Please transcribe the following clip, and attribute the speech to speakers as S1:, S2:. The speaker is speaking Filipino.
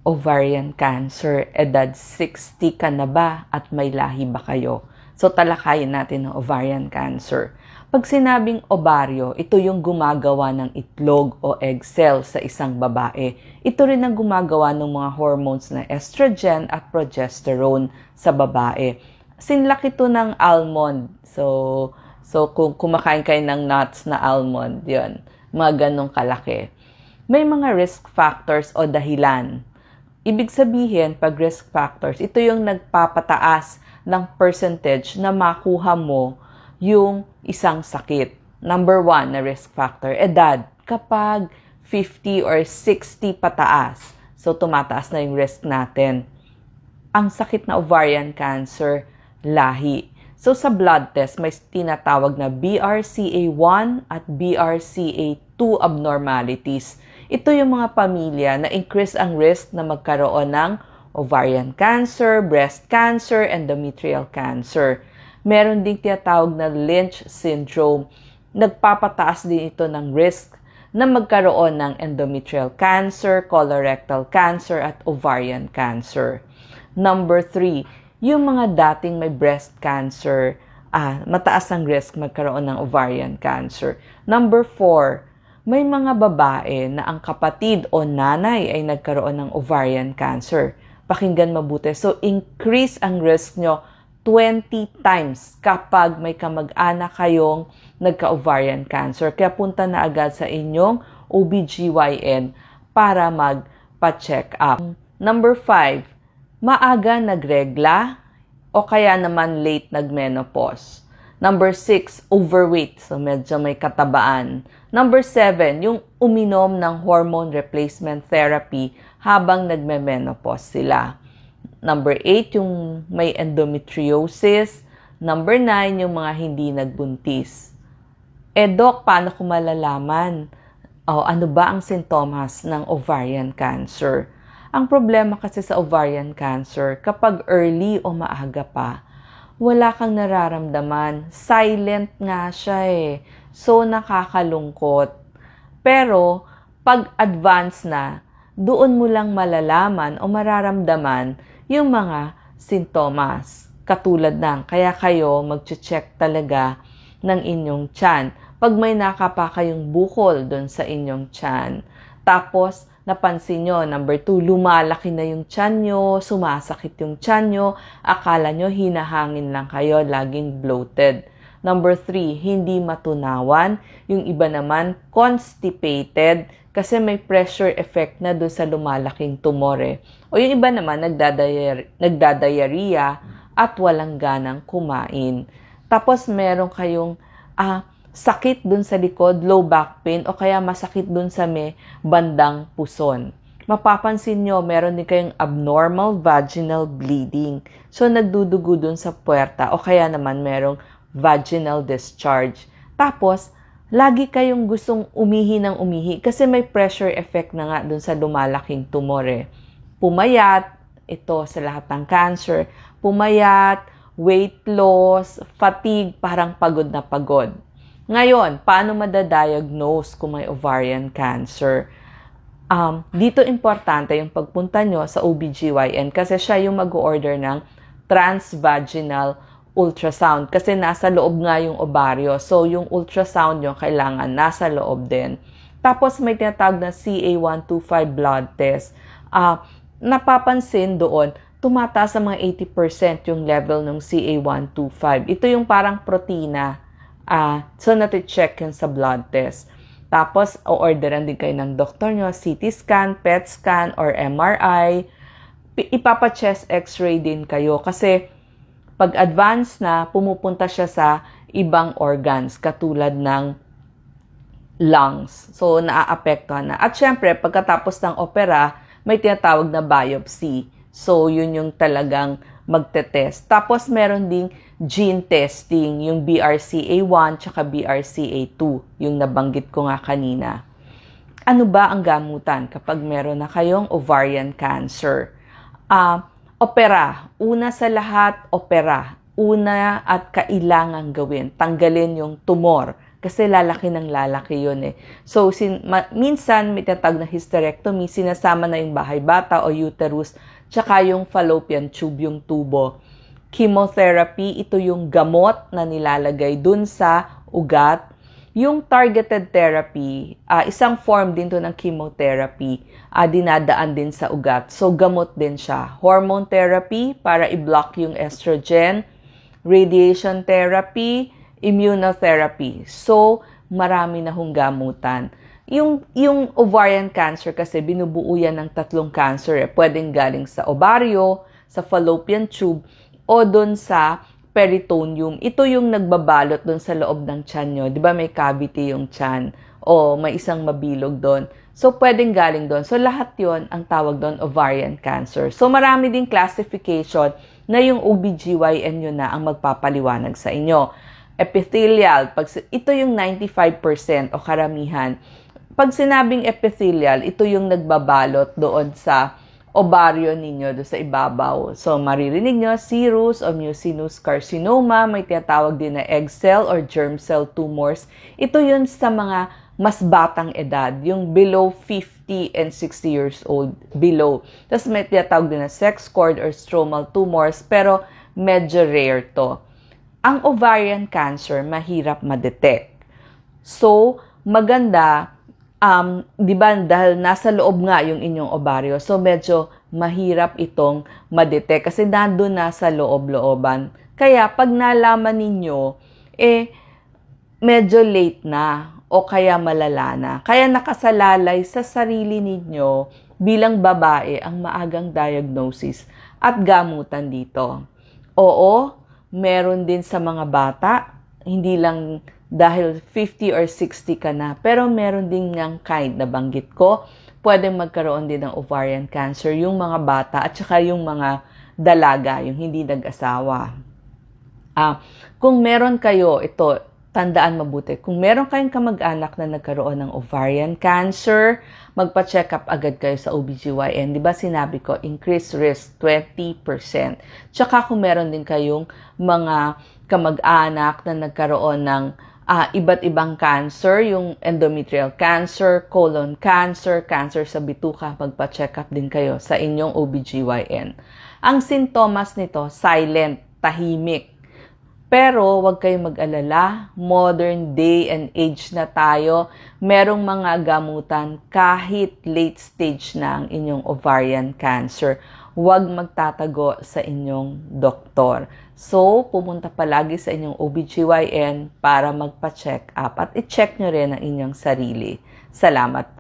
S1: ovarian cancer, edad 60 ka na ba at may lahi ba kayo? So talakayin natin ang ovarian cancer. Pag sinabing ovaryo, ito yung gumagawa ng itlog o egg cell sa isang babae. Ito rin ang gumagawa ng mga hormones na estrogen at progesterone sa babae. Sinlaki ito ng almond. So kung kumakain kayo ng nuts na almond, yun, mga ganong kalaki. May mga risk factors o dahilan. Ibig sabihin, pag risk factors, ito yung nagpapataas ng percentage na makuha mo yung isang sakit. Number 1 na risk factor, edad. Kapag 50 or 60 pataas, so tumataas na yung risk natin. Ang sakit na ovarian cancer, lahi. So sa blood test, may tinatawag na BRCA1 at BRCA2 abnormalities. Ito yung mga pamilya na increase ang risk na magkaroon ng ovarian cancer, breast cancer, endometrial cancer. Meron ding tinatawag na Lynch syndrome. Nagpapataas din ito ng risk na magkaroon ng endometrial cancer, colorectal cancer, at ovarian cancer. Number 3, yung mga dating may breast cancer, mataas ang risk magkaroon ng ovarian cancer. Number 4, may mga babae na ang kapatid o nanay ay nagkaroon ng ovarian cancer. Pakinggan mabuti. So, increase ang risk nyo 20 times kapag may kamag-anak kayong nagka-ovarian cancer. Kaya punta na agad sa inyong OBGYN para magpa-check up. Number 5, maaga nagregla o kaya naman late nagmenopause. Number 6, overweight. So, medyo may katabaan. Number 7, yung uminom ng hormone replacement therapy habang nagme-menopause sila. Number 8, yung may endometriosis. Number 9, yung mga hindi nagbuntis. Doc, paano ko malalaman? Ano ba ang sintomas ng ovarian cancer? Ang problema kasi sa ovarian cancer, kapag early o maaga pa, wala kang nararamdaman. Silent nga siya eh. So, nakakalungkot. Pero, pag advance na, doon mo lang malalaman o mararamdaman yung mga sintomas. Katulad ng, kaya kayo mag-check talaga ng inyong tiyan. Pag may nakapa kayong bukol doon sa inyong tiyan. Tapos, napansin nyo, number 2, lumalaki na yung tiyan nyo, sumasakit yung tiyan nyo, akala nyo hinahangin lang kayo, laging bloated. Number 3, hindi matunawan. Yung iba naman, constipated kasi may pressure effect na doon sa lumalaking tumore. O yung iba naman, nagdadiarrhea at walang ganang kumain. Tapos meron kayong sakit dun sa likod, low back pain, o kaya masakit dun sa may bandang puson. Mapapansin nyo, meron din kayong abnormal vaginal bleeding. So, nagdudugo dun sa puwerta, o kaya naman merong vaginal discharge. Tapos, lagi kayong gustong umihi ng umihi kasi may pressure effect na nga dun sa lumalaking tumore. Pumayat, ito sa lahat ng cancer, pumayat, weight loss, fatigue, parang pagod na pagod. Ngayon, paano madadiagnose kung may ovarian cancer? Dito importante yung pagpunta nyo sa OBGYN kasi siya yung mag-order ng transvaginal ultrasound kasi nasa loob nga yung ovaryo. So, yung ultrasound nyo kailangan nasa loob din. Tapos, may tinatawag na CA125 blood test. Napapansin doon, tumataas sa mga 80% yung level ng CA125. Ito yung parang protina. So, nati-check yun sa blood test. Tapos, o-orderan din kayo ng doktor nyo, CT scan, PET scan, or MRI. Ipapa-chest x-ray din kayo kasi pag advance na, pumupunta siya sa ibang organs katulad ng lungs. So, naaapektuhan na. At syempre, pagkatapos ng opera, may tinatawag na biopsy. So, yun yung talagang magte-test. Tapos, meron ding gene testing, yung BRCA1 tsaka BRCA2, yung nabanggit ko nga kanina. Ano ba ang gamutan kapag meron na kayong ovarian cancer? Opera. Una sa lahat, opera. Una at kailangang gawin. Tanggalin yung tumor. Kasi lalaki ng lalaki yun eh. So, minsan may tinatawag na hysterectomy, sinasama na yung bahay bata o uterus, tsaka yung fallopian tube, yung tubo. Chemotherapy, ito yung gamot na nilalagay dun sa ugat. Yung targeted therapy, isang form din to ng chemotherapy, dinadaan din sa ugat. So, gamot din siya. Hormone therapy, para i-block yung estrogen. Radiation therapy, immunotherapy. So, marami na hong gamutan. Yung ovarian cancer kasi, binubuo yan ng 3 cancer. Pwedeng galing sa ovaryo, sa fallopian tube, o doon sa peritoneum. Ito yung nagbabalot doon sa loob ng tiyan nyo. Di ba may cavity yung tiyan? O may isang mabilog doon. So, pwedeng galing doon. So, lahat yon ang tawag doon ovarian cancer. So, marami ding classification na yung OBGYN nyo na ang magpapaliwanag sa inyo. Epithelial, ito yung 95% o karamihan. Pag sinabing epithelial, ito yung nagbabalot doon sa ovaryo ninyo doon sa ibabaw. So, maririnig nyo, serous o mucinous carcinoma, may tinatawag din na egg cell or germ cell tumors. Ito yun sa mga mas batang edad, yung below 50 and 60 years old, below. Tapos may tinatawag din na sex cord or stromal tumors, pero medyo rare to. Ang ovarian cancer, mahirap ma-detect. So, maganda, di ba, dahil nasa loob nga yung inyong ovaryo, so medyo mahirap itong ma-detect kasi nandun na sa loob-looban. Kaya pag nalaman ninyo, medyo late na o kaya malala na. Kaya nakasalalay sa sarili ninyo bilang babae ang maagang diagnosis at gamutan dito. Oo, meron din sa mga bata, hindi lang dahil 50 or 60 ka na, pero meron din ng kind na banggit ko, pwedeng magkaroon din ng ovarian cancer yung mga bata at saka yung mga dalaga, yung hindi nag-asawa. Kung meron kayo, ito, tandaan mabuti, kung meron kayong kamag-anak na nagkaroon ng ovarian cancer, magpa-check up agad kayo sa OBGYN. Di ba sinabi ko, increased risk 20%. Tsaka kung meron din kayong mga kamag-anak na nagkaroon ng iba't ibang cancer, yung endometrial cancer, colon cancer, cancer sa bituka, magpa-check up din kayo sa inyong OBGYN. Ang sintomas nito, silent, tahimik. Pero huwag kayong mag-alala, modern day and age na tayo, merong mga gamutan kahit late stage na ang inyong ovarian cancer. Huwag magtatago sa inyong doktor. So, pumunta palagi sa inyong OBGYN para magpa-check up at i-check nyo rin ang inyong sarili. Salamat.